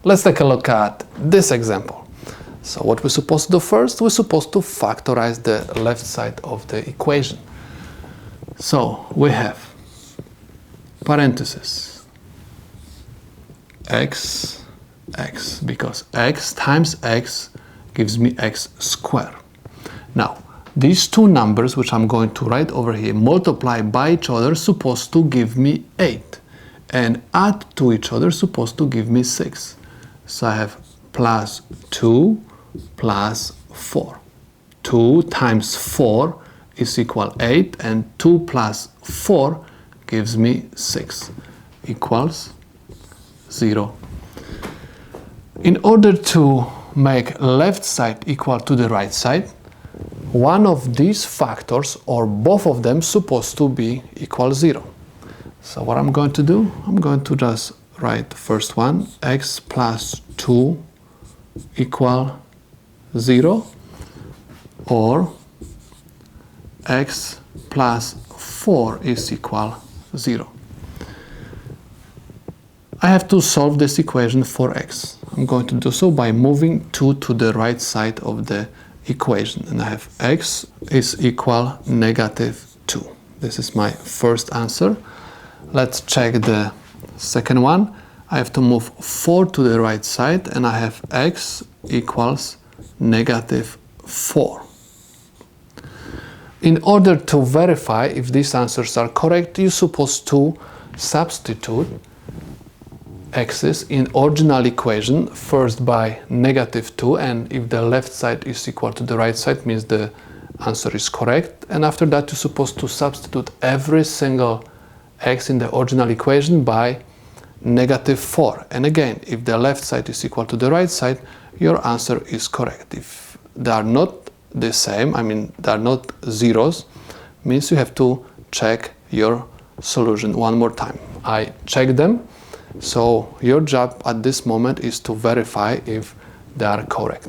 let's take a look at this example. So what we're supposed to do first, we're supposed to factorize the left side of the equation. So we have parentheses x, because x times x gives me x squared. Now, these two numbers, which I'm going to write over here, multiply by each other, supposed to give me 8. And add to each other, supposed to give me 6. So I have plus 2 plus 4. 2 times 4 is equal 8, and 2 plus 4 gives me 6, equals 0. In order to make left side equal to the right side, one of these factors, or both of them, supposed to be equal 0. So what I'm going to do, I'm going to just write the first one, x plus 2 equal 0, or x plus 4 is equal 0. I have to solve this equation for x. I'm going to do so by moving 2 to the right side of the equation, and I have x is equal -2. This is my first answer. Let's check the second one. I have to move 4 to the right side, and I have x equals -4. In order to verify if these answers are correct, you're supposed to substitute x's in original equation first by -2, and if the left side is equal to the right side, means the answer is correct. And after that, you're supposed to substitute every single x in the original equation by -4. And again, if the left side is equal to the right side, your answer is correct. If they are not the same, I mean they are not zeros, means you have to check your solution one more time. I checked them, so your job at this moment is to verify if they are correct.